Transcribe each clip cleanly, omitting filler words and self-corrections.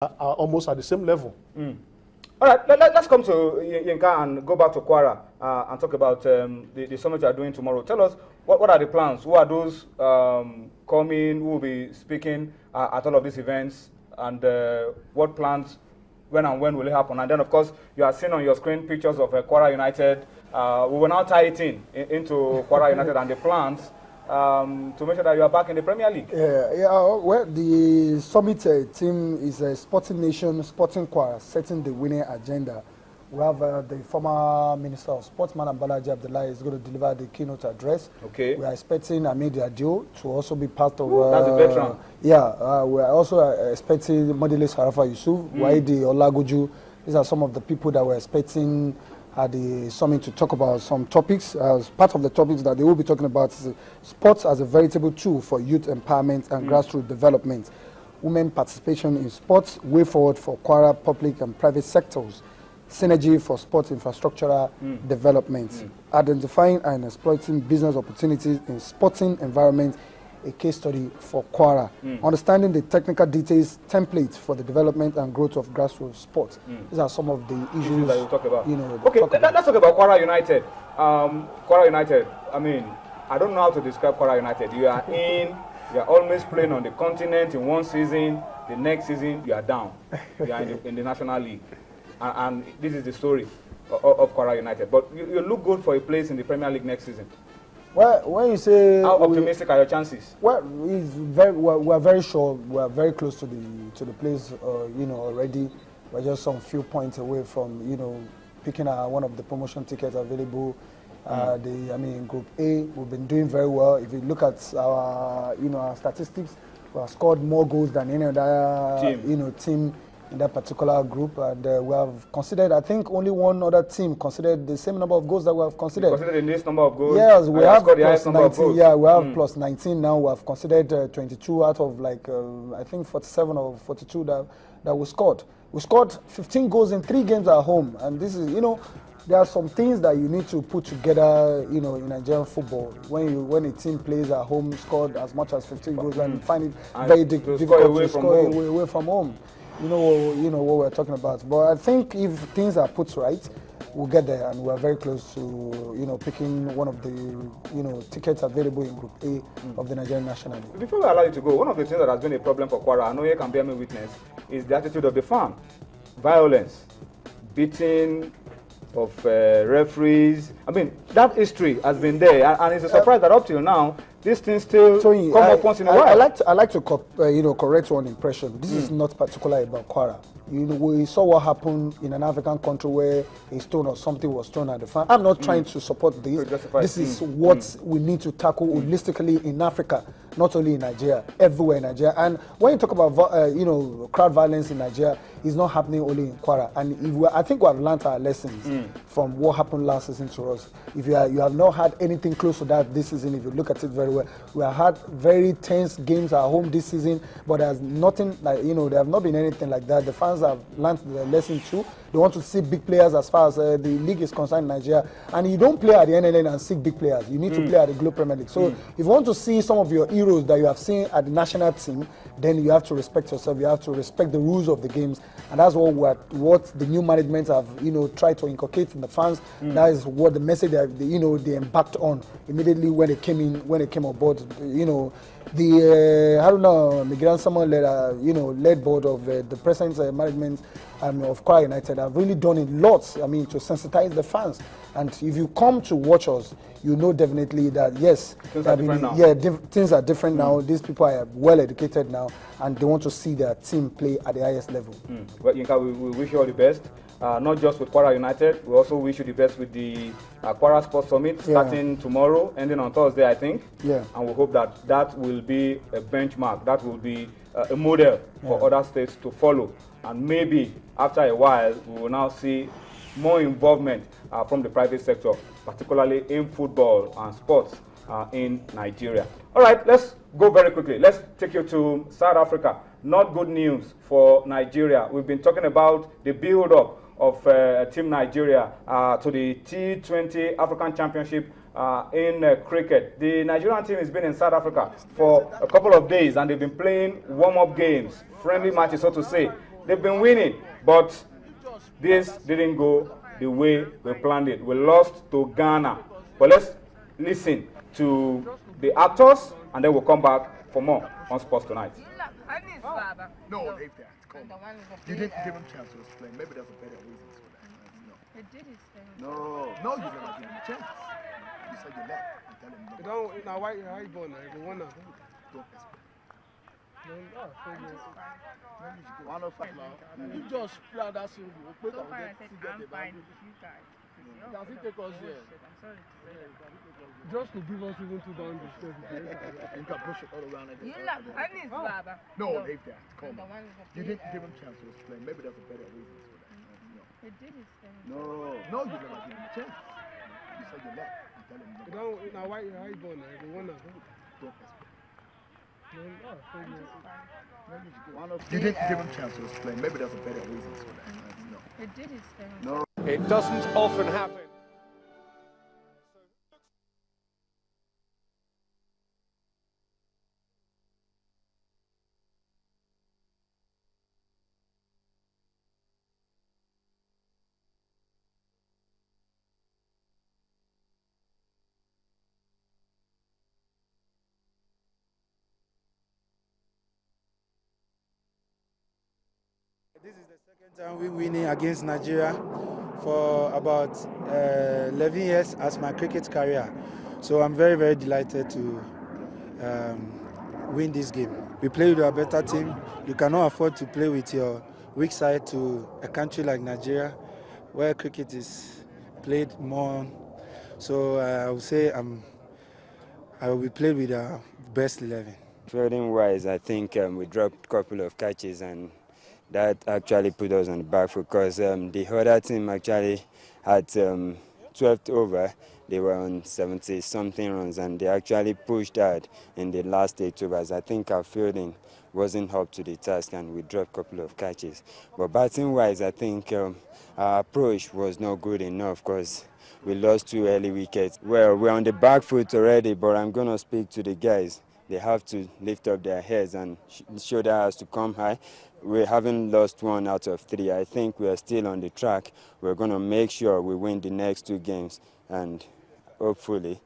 are almost at the same level. All right, let's come to Yinka and go back to Kwara and talk about the summit you are doing tomorrow. Tell us, what are the plans? Who are those coming, who will be speaking at all of these events, and what plans, when will it happen? And then, of course, you are seeing on your screen pictures of Kwara United. We will now tie it into Kwara United and the plans to make sure that you are back in the Premier League. Well, the summit team is a Sporting Nation, Sporting Kwara, setting the winning agenda. We have the former Minister of Sports, Madam Balaji Abdullahi, is going to deliver the keynote address. Okay. We are expecting Ahmed Adio to also be part of... that's a veteran. Yeah, we are also expecting Modele Sarafa Yusuf, Waidi Olaguju. These are some of the people that we're expecting at the summit to talk about some topics. As part of the topics that they will be talking about is sports as a veritable tool for youth empowerment and grassroots development, women participation in sports, way forward for Kwara public and private sectors, synergy for sports infrastructural development, identifying and exploiting business opportunities in sporting environment, a case study for Kwara, understanding the technical details, templates for the development and growth of grassroots sports. These are some of the issues that you talk about. Okay, let's talk about Kwara United. Kwara United, I mean, I don't know how to describe Kwara United. You are always playing on the continent in one season, the next season you are down. You are in the National League. And this is the story of Kwara United. But you look good for a place in the Premier League next season. Well, when you say how optimistic are your chances? Well, we are very sure. We are very close to the place. Already. We're just some few points away from picking one of the promotion tickets available. Group A, we've been doing very well. If you look at our our statistics, we have scored more goals than any other team in that particular group, and we have considered, I think only one other team considered the same number of goals that we have considered. Considered the least number of goals? Yes, we have plus 19. Yeah, we have plus 19 now. We have considered 22 out of I think 47 or 42 that we scored. We scored 15 goals in 3 games at home, and this is, there are some things that you need to put together, in Nigerian football. When a team plays at home, scored as much as 15 goals, and find it very difficult to score away from home. You know what we're talking about. But I think if things are put right, we'll get there, and we're very close to picking one of the tickets available in Group A of the Nigerian National League. Before we allow you to go, one of the things that has been a problem for Kwara, I know you can bear me witness, is the attitude of the fan. Violence, beating of referees. I mean, that history has been there, and it's a surprise that up till now these things still come up once in a while. I like to correct one impression. This is not particular about Kwara. We saw what happened in an African country where a stone or something was thrown at the fan. I'm not trying to support this. This is what we need to tackle holistically in Africa, not only in Nigeria, everywhere in Nigeria. And when you talk about crowd violence in Nigeria, it's not happening only in Kwara. And I think we have learned our lessons from what happened last season to us. If you have not had anything close to that this season, if you look at it very well, we have had very tense games at home this season, but there's nothing like there have not been anything like that. The fans have learned their lesson too. They want to see big players as far as the league is concerned in Nigeria. And you don't play at the NLN and seek big players. You need to play at the Globe Premier League. So if you want to see some of your heroes that you have seen at the national team, then you have to respect yourself. You have to respect the rules of the games. And that's what the new management have tried to inculcate in the fans. That is what the message that they embarked on immediately when they came on board. Miguel Samuel led board of the present management of Kwara United have really done a lot, to sensitize the fans. And if you come to watch us, you know definitely that yes, things are different now. Things are different now. These people are well educated now, and they want to see their team play at the highest level. Well, Yinka, we wish you all the best. Not just with Kwara United, we also wish you the best with the Kwara Sports Summit starting tomorrow, ending on Thursday, I think. Yeah. And we hope that will be a benchmark, that will be a model for other states to follow. And maybe after a while, we will now see more involvement from the private sector, particularly in football and sports in Nigeria. All right, let's go very quickly. Let's take you to South Africa. Not good news for Nigeria. We've been talking about the build-up of Team Nigeria to the T20 African Championship in cricket. The Nigerian team has been in South Africa for a couple of days, and they've been playing warm-up games, friendly matches, so to say. they've been winning, but this didn't go the way we planned it. We lost to Ghana. But let's listen to the actors, and then we'll come back for more on Sports Tonight. No, leave that. Come on. You didn't give him a chance to explain. Maybe there's a better reason for that. No. I did explain. No, you never gave him a chance. You said you left. You tell him no. Don't, now, why you born now? You won now. Don't explain. One of us now. You just play that song. So far I said I'm fine with you guys. Does it take us here? I'm sorry to say that. Just to give us even two down the stairs. You can push it all around again. You love honest, Baba. No, leave that. Come on. You didn't give give him a chance to explain. Maybe there's a better reason for that. No. I did explain. No, you never gave him a chance. You said you left. You tell him no. Don't, now, why you born now? You won now. Don't explain. One of You didn't give him a chance to explain. Maybe there's a better reason for that. No. I did explain. No. It doesn't often happen. This is the second time we're winning against Nigeria for about 11 years as my cricket career. So I'm very, very delighted to win this game. We play with a better team. You cannot afford to play with your weak side to a country like Nigeria, where cricket is played more. So I would say I will be played with the best 11. Fielding wise, I think we dropped a couple of catches, and that actually put us on the back foot because the other team actually had 12th over. They were on 70-something runs, and they actually pushed hard in the last 8 overs. I think our fielding wasn't up to the task, and we dropped a couple of catches. But batting-wise, I think our approach was not good enough because we lost 2 early wickets. Well, we're on the back foot already, but I'm going to speak to the guys. They have to lift up their heads and shoulder has to come high. We haven't lost 1 out of 3. I think we are still on the track. We're going to make sure we win the next 2 games, and hopefully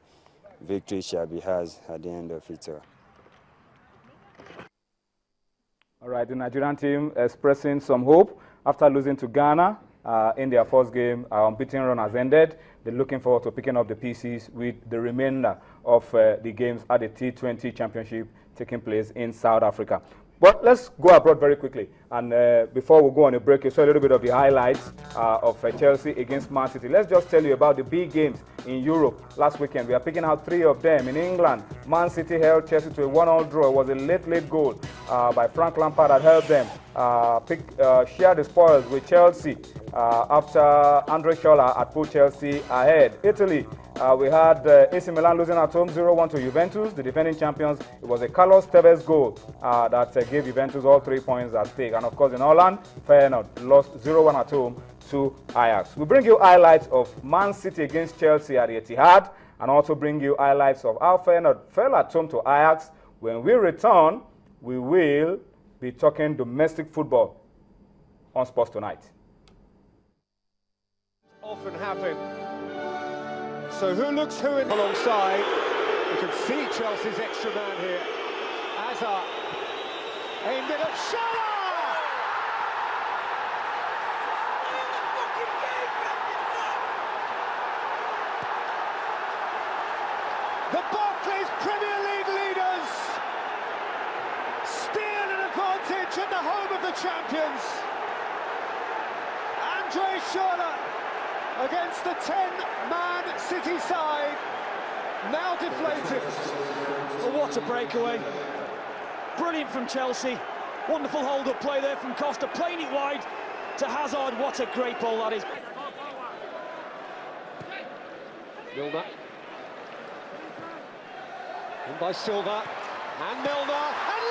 victory shall be ours at the end of it all. All right, the Nigerian team expressing some hope after losing to Ghana in their first game. Our unbeaten run has ended. They're looking forward to picking up the pieces with the remainder of the games at the T20 Championship taking place in South Africa. But let's go abroad very quickly. And before we go on a break, you saw a little bit of the highlights of Chelsea against Man City. Let's just tell you about the big games in Europe last weekend. We are picking out 3 of them. In England, Man City held Chelsea to a 1-1 draw. It was a late goal by Frank Lampard that helped them share the spoils with Chelsea after Andre Scholler had put Chelsea ahead. Italy, we had AC Milan losing at home 0-1 to Juventus, the defending champions. It was a Carlos Tevez goal that gave Juventus all 3 points at stake. And of course, in Holland, Feyenoord lost 0-1 at home to Ajax. We bring you highlights of Man City against Chelsea at the Etihad, and also bring you highlights of how Feyenoord fell at home to Ajax. When we return, we will be talking domestic football on Sports Tonight. Often happen. So who looks who in alongside? You can see Chelsea's extra man here. Hazard aimed it at Scholler! The Barclays Premier League leaders steal an advantage in the home of the champions. Andre Scholler against the 10-man City side, now deflated. Well, what a breakaway. Brilliant from Chelsea. Wonderful hold-up play there from Costa, playing it wide to Hazard. What a great ball that is. Milner. In by Silva. And Milner. And